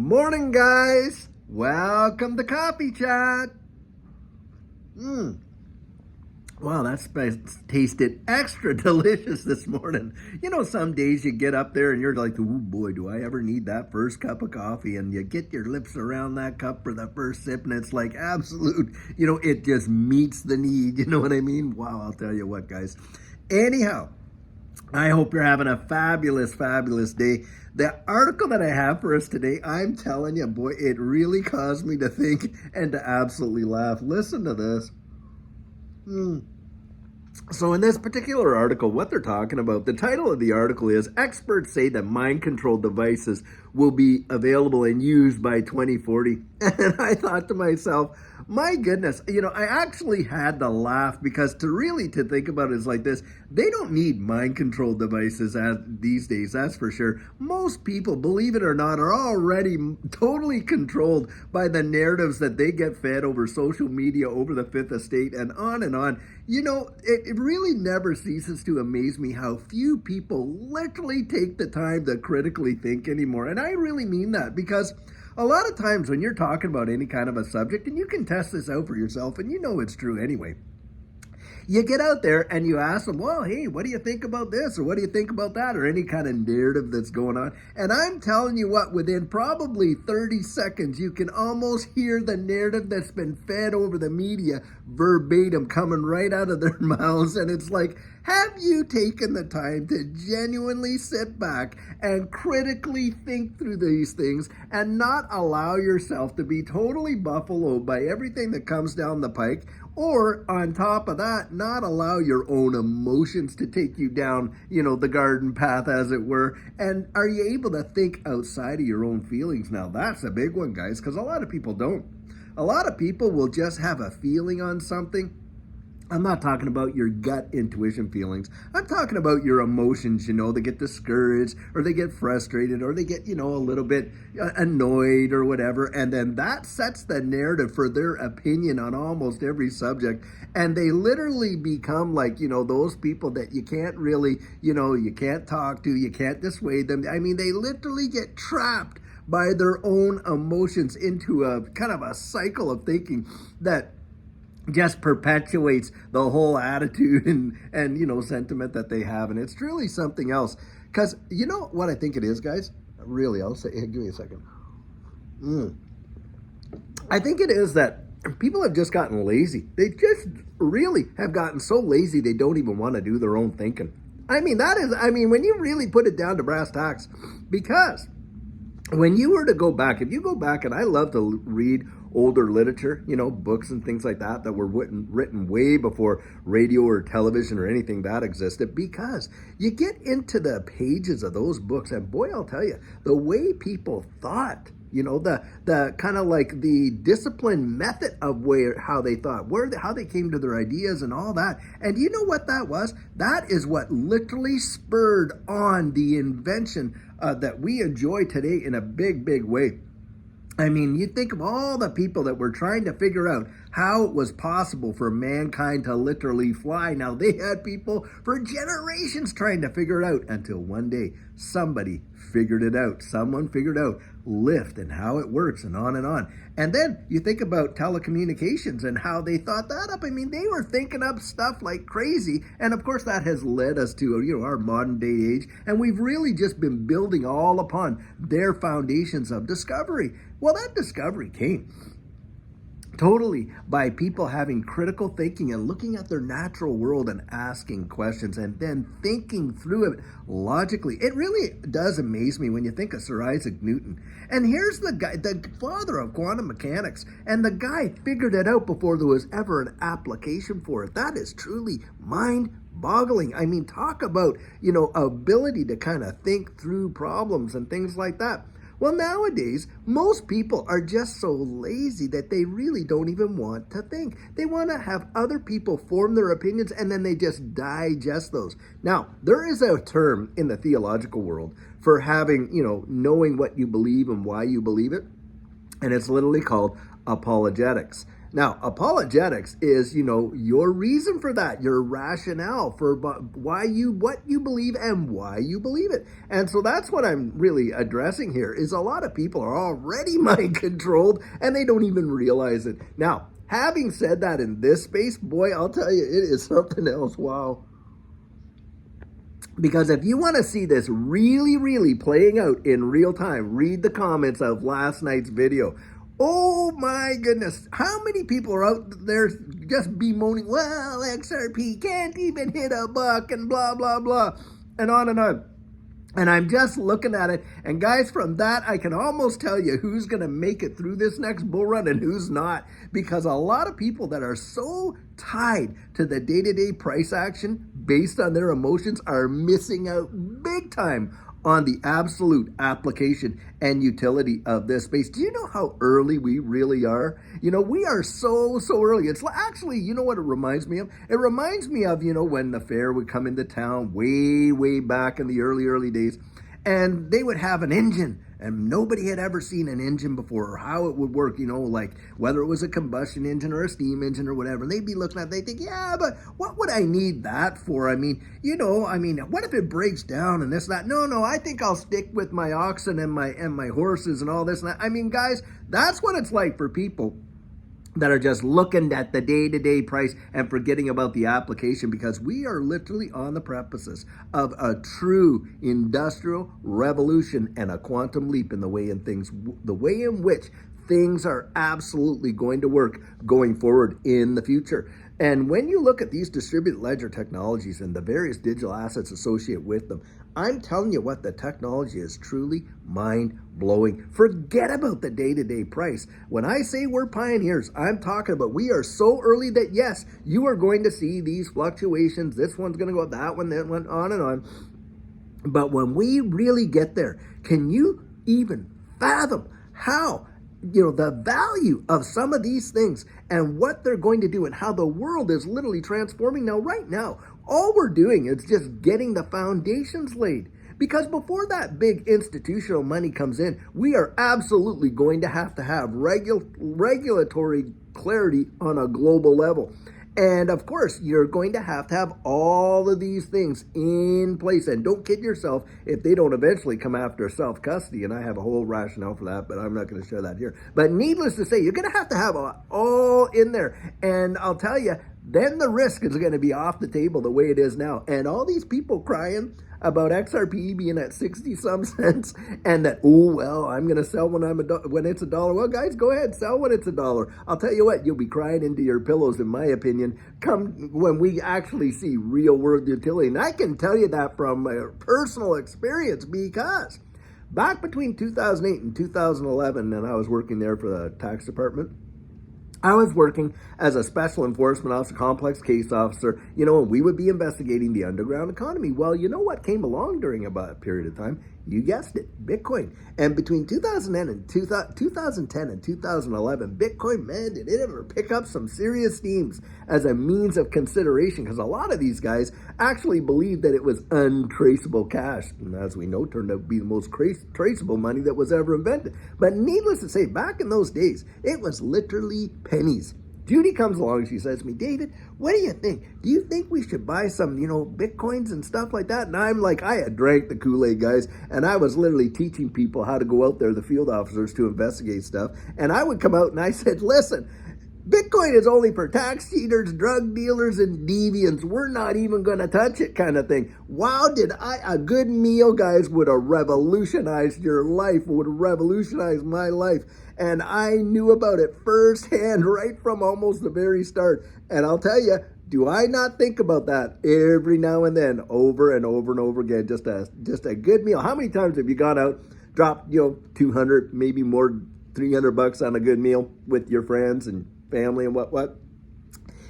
Morning, guys. Welcome to Coffee Chat. Wow, that spice tasted extra delicious this morning. You know, some days you get up there and you're like, oh boy, do I ever need that first cup of coffee? And you get your lips around that cup for the first sip, and it's like absolute, it just meets the need. You know what I mean? Wow, I'll tell you what, guys. Anyhow, I hope you're having a fabulous, fabulous day. The article that I have for us today, I'm telling you, boy, it really caused me to think and to absolutely laugh. Listen to this. So in this particular article, what they're talking about, the title of the article is Experts Say That Mind Control Devices Will Be Available and Used by 2040. And I thought to myself, my goodness, I actually had to laugh because to think about it is like this. They don't need mind control devices these days, that's for sure. Most people, believe it or not, are already totally controlled by the narratives that they get fed over social media, over the Fifth Estate, and on and on. It really never ceases to amaze me how few people literally take the time to critically think anymore. And I really mean that because a lot of times when you're talking about any kind of a subject, and you can test this out for yourself, and you know it's true anyway, you get out there and you ask them, well, hey, what do you think about this? Or what do you think about that? Or any kind of narrative that's going on. And I'm telling you what, within probably 30 seconds, you can almost hear the narrative that's been fed over the media verbatim coming right out of their mouths. And it's like, have you taken the time to genuinely sit back and critically think through these things and not allow yourself to be totally buffaloed by everything that comes down the pike? Or on top of that, not allow your own emotions to take you down, the garden path, as it were. And are you able to think outside of your own feelings? Now, that's a big one, guys, because a lot of people don't. A lot of people will just have a feeling on something. I'm not talking about your gut intuition feelings. I'm talking about your emotions, they get discouraged or they get frustrated or they get, a little bit annoyed or whatever. And then that sets the narrative for their opinion on almost every subject. And they literally become like, those people that you can't really, you can't talk to, you can't dissuade them. I mean, they literally get trapped by their own emotions into a kind of a cycle of thinking that just perpetuates the whole attitude and sentiment that they have. And it's really something else. Because you know what I think it is, guys? Really, I'll say, hey, give me a second. I think it is that people have just gotten lazy. They just really have gotten so lazy they don't even want to do their own thinking. When you really put it down to brass tacks, because when you were to go back, if you go back, and I love to read older literature, books and things like that were written way before radio or television or anything that existed, because you get into the pages of those books, and boy, I'll tell you, the way people thought, the kind of like the disciplined method of how they thought, how they came to their ideas and all that. And you know what that was? That is what literally spurred on the invention that we enjoy today in a big, big way. You think of all the people that were trying to figure out how it was possible for mankind to literally fly. Now, they had people for generations trying to figure it out until one day somebody figured it out. Someone figured out lift and how it works and on and on. And then you think about telecommunications and how they thought that up. They were thinking up stuff like crazy. And of course, that has led us to, our modern day age. And we've really just been building all upon their foundations of discovery. Well, that discovery came totally by people having critical thinking and looking at their natural world and asking questions and then thinking through it logically. It really does amaze me when you think of Sir Isaac Newton. And here's the guy, the father of quantum mechanics, and the guy figured it out before there was ever an application for it. That is truly mind-boggling. Talk about, ability to kind of think through problems and things like that. Well, nowadays, most people are just so lazy that they really don't even want to think. They want to have other people form their opinions and then they just digest those. Now, there is a term in the theological world for having, knowing what you believe and why you believe it. And it's literally called apologetics. Now, apologetics is, your reason for that, your rationale for what you believe and why you believe it. And so that's what I'm really addressing here is a lot of people are already mind controlled and they don't even realize it. Now, having said that in this space, boy, I'll tell you, it is something else. Wow. Because if you want to see this really, really playing out in real time, read the comments of last night's video. Oh my goodness. How many people are out there just bemoaning, well, XRP can't even hit a buck and blah, blah, blah, and on and on. And I'm just looking at it. And guys, from that, I can almost tell you who's going to make it through this next bull run and who's not. Because a lot of people that are so tied to the day-to-day price action based on their emotions are missing out big time on the absolute application and utility of this space. Do you know how early we really are? We are so early. It's actually, you know what it reminds me of? It reminds me of, when the fair would come into town way back in the early days, and they would have an engine. And nobody had ever seen an engine before or how it would work, like whether it was a combustion engine or a steam engine or whatever. And they'd be looking at it, they think, yeah, but what would I need that for? What if it breaks down and this, that? No, I think I'll stick with my oxen and my horses and all this and that. Guys, that's what it's like for people that are just looking at the day-to-day price and forgetting about the application, because we are literally on the precipice of a true industrial revolution and a quantum leap in the way in which things are absolutely going to work going forward in the future. And when you look at these distributed ledger technologies and the various digital assets associated with them, I'm telling you what, the technology is truly mind-blowing. Forget about the day-to-day price. When I say we're pioneers, I'm talking about we are so early that, yes, you are going to see these fluctuations. This one's going to go up, that one, that one, on and on. But when we really get there, can you even fathom how the value of some of these things and what they're going to do and how the world is literally transforming now, right now? All we're doing is just getting the foundations laid. Because before that big institutional money comes in, we are absolutely going to have regulatory clarity on a global level. And of course, you're going to have all of these things in place. And don't kid yourself if they don't eventually come after self-custody. And I have a whole rationale for that, but I'm not going to share that here. But needless to say, you're going to have all in there. And I'll tell you, then the risk is going to be off the table the way it is now. And all these people crying about XRP being at 60-some cents and that, I'm going to sell when it's $1. Well, guys, go ahead, sell when it's $1. I'll tell you what, you'll be crying into your pillows, in my opinion, come when we actually see real-world utility. And I can tell you that from my personal experience, because back between 2008 and 2011, and I was working there for the tax department, I was working as a special enforcement officer, complex case officer, and we would be investigating the underground economy. Well, you know what came along during about a period of time? You guessed it, Bitcoin. And between 2010 and 2011, Bitcoin, man, did it ever pick up some serious steams as a means of consideration, because a lot of these guys actually believed that it was untraceable cash. And as we know, turned out to be the most traceable money that was ever invented. But needless to say, back in those days, it was literally pennies. Judy comes along, she says to me, David, what do you think? Do you think we should buy some, Bitcoins and stuff like that? And I'm like, I had drank the Kool-Aid, guys, and I was literally teaching people how to go out there, the field officers, to investigate stuff. And I would come out and I said, listen, Bitcoin is only for tax cheaters, drug dealers, and deviants. We're not even going to touch it, kind of thing. Wow, a good meal, guys, would have revolutionized your life, would have revolutionized my life. And I knew about it firsthand right from almost the very start. And I'll tell you, do I not think about that every now and then, over and over and over again? Just a good meal. How many times have you gone out, dropped, 200, maybe more, $300 on a good meal with your friends and family and what?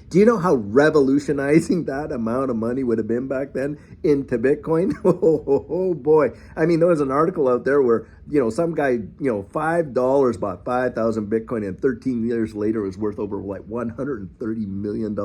Do you know how revolutionizing that amount of money would have been back then into Bitcoin? Oh boy. There was an article out there where some guy, $5 bought 5,000 Bitcoin, and 13 years later it was worth over like $130 million.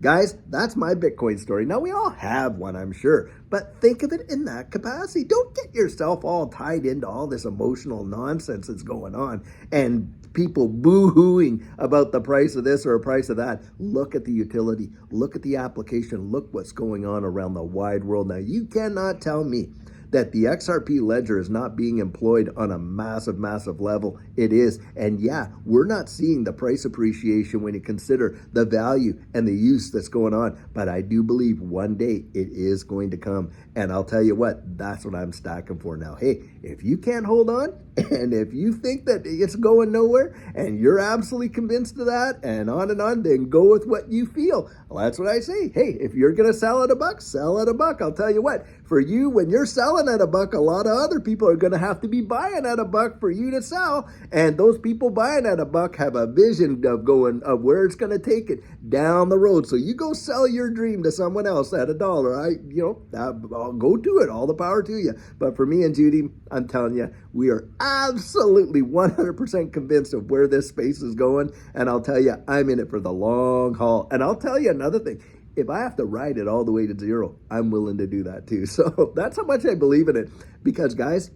Guys, that's my Bitcoin story. Now, we all have one, I'm sure, but think of it in that capacity. Don't get yourself all tied into all this emotional nonsense that's going on and people boo-hooing about the price of this or a price of that. Look at the utility. Look at the application. Look what's going on around the wide world. Now, you cannot tell me that the XRP ledger is not being employed on a massive, massive level. It is. And yeah, we're not seeing the price appreciation when you consider the value and the use that's going on. But I do believe one day it is going to come. And I'll tell you what, that's what I'm stacking for now. Hey, if you can't hold on, and if you think that it's going nowhere, and you're absolutely convinced of that, and on, then go with what you feel. Well, that's what I say. Hey, if you're going to sell at $1, sell at $1. I'll tell you what, for you, when you're selling at $1, a lot of other people are going to have to be buying at $1 for you to sell. And those people buying at $1 have a vision of where it's going to take it down the road. So you go sell your dream to someone else at $1. I'll go do it. All the power to you. But for me and Judy, I'm telling you, we are absolutely 100% convinced of where this space is going. And I'll tell you, I'm in it for the long haul. And I'll tell you another thing. If I have to ride it all the way to zero, I'm willing to do that too. So that's how much I believe in it. Because, guys,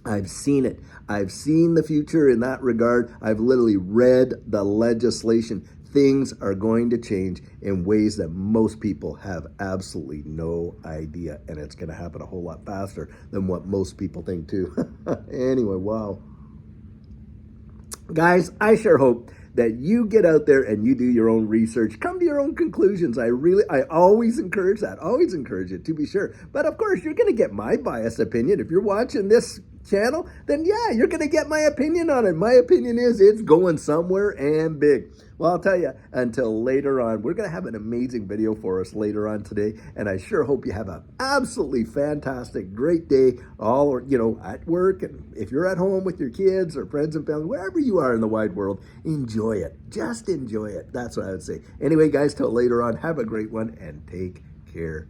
I've seen it. I've seen the future in that regard. I've literally read the legislation. Things are going to change in ways that most people have absolutely no idea. And it's going to happen a whole lot faster than what most people think too. Anyway, wow. Guys, I sure hope that you get out there and you do your own research. Come to your own conclusions. I always encourage that. Always encourage it, to be sure. But of course, you're going to get my biased opinion. If you're watching this channel, then yeah, you're going to get my opinion on it. My opinion is it's going somewhere and big. Well, I'll tell you, until later on, we're going to have an amazing video for us later on today. And I sure hope you have an absolutely fantastic, great day, all, at work. And if you're at home with your kids or friends and family, wherever you are in the wide world, enjoy it. Just enjoy it. That's what I would say. Anyway, guys, till later on, have a great one and take care.